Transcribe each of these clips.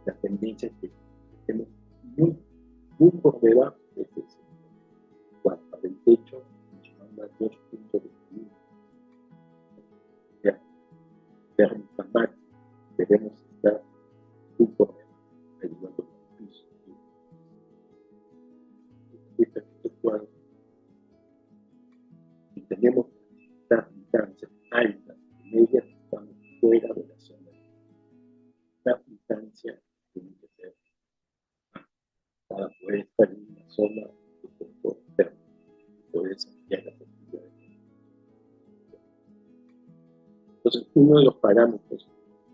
la tendencia es que estemos muy por debajo de ese cuando para el techo nos manda 2.21. Ya, térmica máxima, debemos estar muy por debajo, ayudando con el piso. Este cuadro, si tenemos estas distancias altas y medias, estamos fuera de la zona. La distancia tiene que ser para poder estar en una zona de confort térmico, poder saciar las actividades. Entonces, uno de los parámetros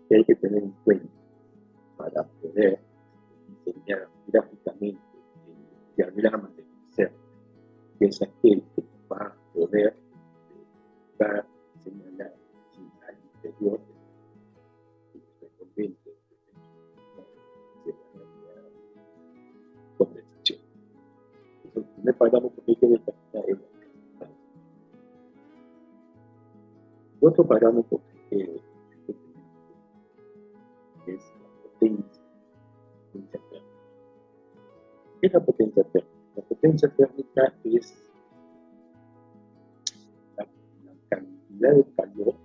que hay que tener en cuenta para poder diseñar gráficamente el diagrama de ser, que es aquel que va a poder buscar, señalar si al interior del resolvente se va a condensación. Entonces, el primer parámetro que hay que determinar es la consistencia. Otro parámetro que hay que tener es la potencia térmica. ¿Qué es la potencia térmica? La potencia térmica es la cantidad de calor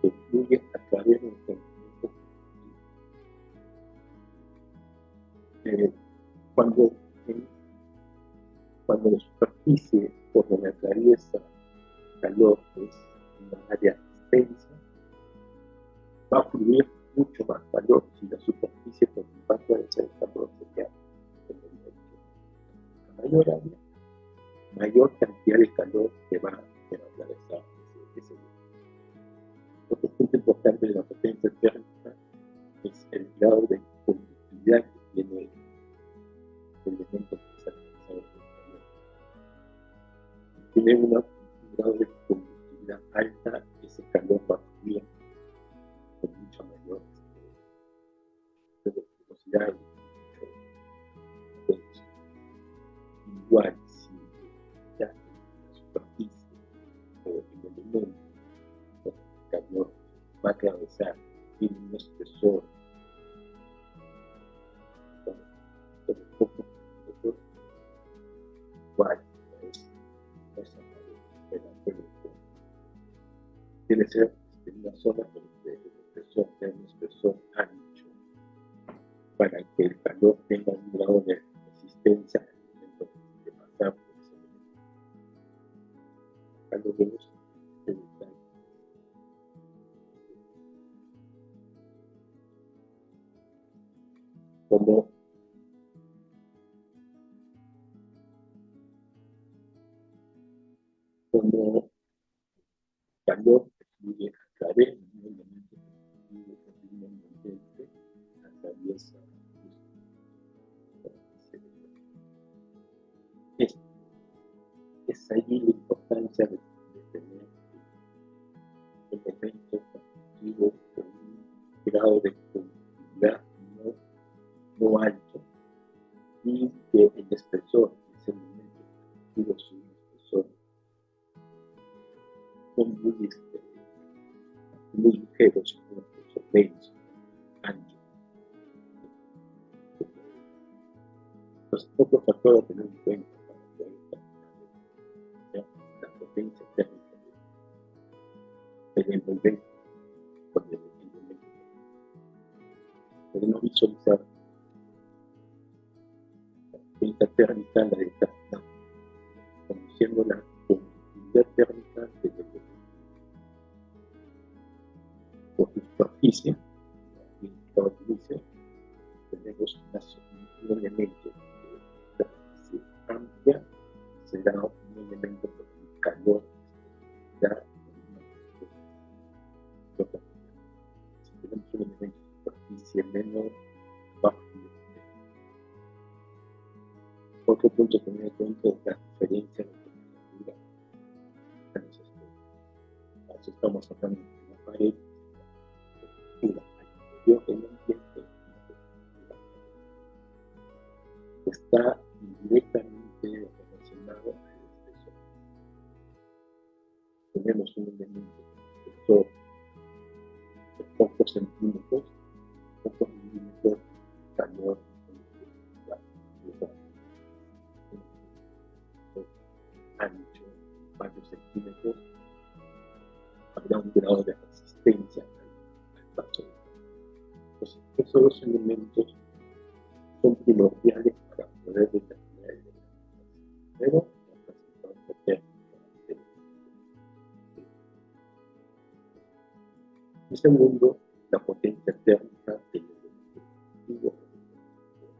que fluye a través de un conjunto. Cuando la superficie por donde atraviesa calor es una área extensa, va a fluir mucho más calor si la superficie por donde va a atravesar el calor se queda a mayor área, mayor cantidad de calor que va a atravesar ese lugar. Otro punto importante de la potencia térmica es el grado de conductividad que tiene el elemento que es atravesado por el calor. Si tiene un grado de conductividad alta, ese calor va a fluir con mucha mayor velocidad y mucha potencia. Igual, si ya en la superficie o el elemento el calor va a atravesar tiene un espesor con poco igual esa debe ser en una zona donde el espesor sea un espesor ancho para que el calor tenga un grado de resistencia al momento de pasar por ese elemento. Acá lo vemos en detalle. Como calor que fluye a través de un elemento continuamente atraviesa es ahí la importancia de tener elementos constructivos con un grado de conductividad no alto y que el espesor de ese elemento constructivo es un espesor muy ligero, es un espesor denso, ancho. Entonces, otro factor a tener en cuenta para poder determinar la potencia térmica del envolvente con el elemento. Podemos visualizar la potencia térmica, la determinamos conociendo la conductividad térmica del elemento. Por su superficie, indicado al inicio, tenemos un elemento de superficie amplia, será un elemento con un calor ya si tenemos un elemento de superficie menor, va a fluir. Otro punto a tener en cuenta es la diferencia de temperatura. Entonces, estamos hablando de una pared, temperatura al interior del ambiente, está directamente relacionado al espesor. Tenemos un elemento de espesor de pocos centímetros, pocos milímetros, interior, ancho, varios centímetros, habrá un grado de resistencia al paso. Entonces, esos dos elementos son primordiales para poder determinar el elemento. Primero, la resistencia térmica. Y segundo, la potencia térmica del elemento activo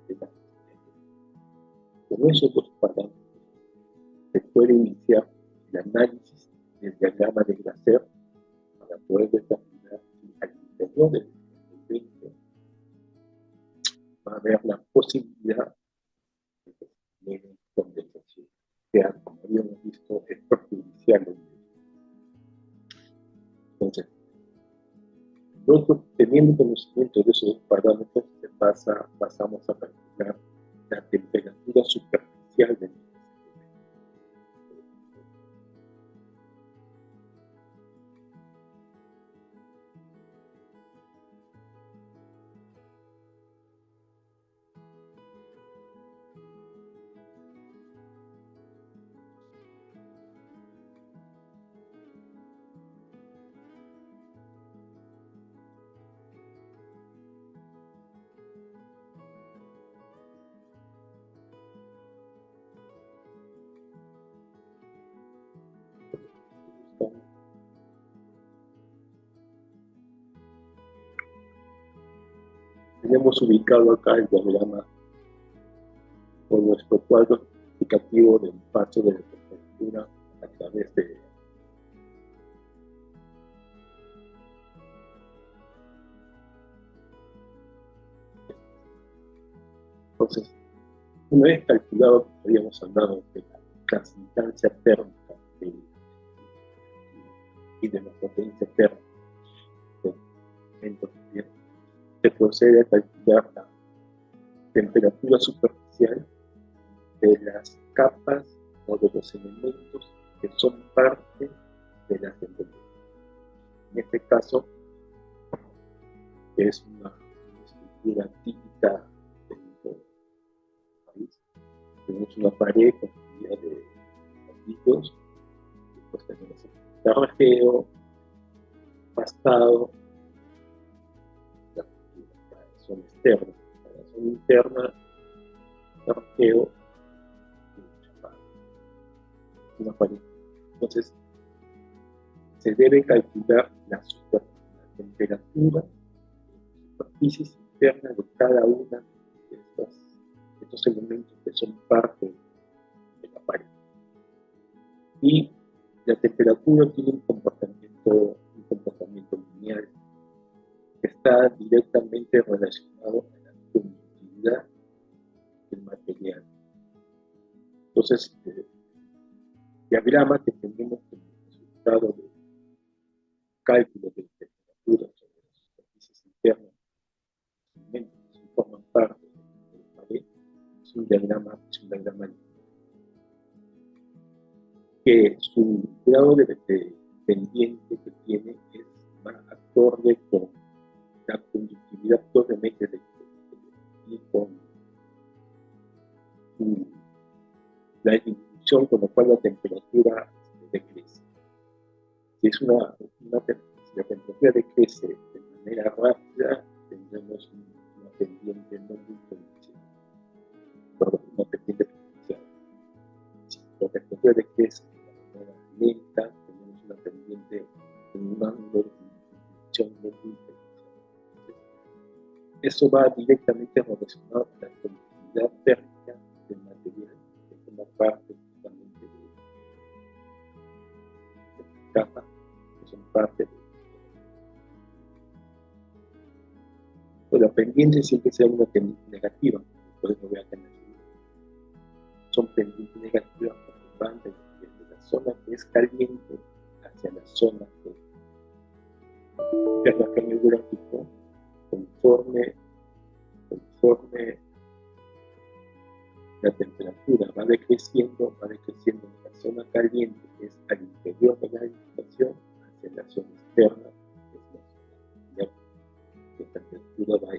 de la resistencia. Con esos dos parámetros se puede iniciar el análisis del diagrama de Glaser para poder determinar si al interior del elemento va a haber la posibilidad de que se genere condensación, que como habíamos visto es perjudicial. Entonces, nosotros teniendo conocimiento de esos parámetros, pasamos a calcular la temperatura superficial del elemento. Tenemos ubicado acá el diagrama con nuestro cuadro explicativo del paso de la temperatura a través de entonces, una vez calculado, habíamos hablado de la transmitancia térmica y de la potencia térmica del elemento también, se procede a calcular la temperatura superficial de las capas o de los elementos que son parte de la temperatura. En este caso, es una estructura típica de nuestro país. Tenemos una pared construida de ladrillos, después tenemos el terrajeo, pastado, la zona externa, la zona interna, terrajeo y chapado. Una pared. Entonces, se debe calcular la temperatura, la superficie interna de cada una de estos elementos que son parte de la pared. Y la temperatura tiene un comportamiento lineal que está directamente relacionado a la conductividad del material. Entonces, el diagrama que tenemos como resultado de cálculo de temperatura sobre las superficies internas de los elementos que forman parte de la pared es un diagrama lineal, que su grado de pendiente que tiene va acorde con la conductividad propiamente de y con la distribución con la cual la temperatura decrece. Si la temperatura decrece de manera rápida, tendremos una pendiente no muy pronunciada, una pendiente pronunciada. Si la temperatura decrece de manera lenta, tenemos una pendiente con un ángulo de distribución no muy pronunciada. Eso va directamente relacionado con la conductividad térmica del material, que forma parte justamente de las capas, que son parte de pues la pendiente siempre será una pendiente negativa, por eso voy a tener. Son pendientes negativas porque van desde la zona que es caliente hacia la zona que es la que en el gráfico, conforme la temperatura va decreciendo en la zona caliente, que es al interior de la habitación, hacia la zona externa, que es la zona que la temperatura va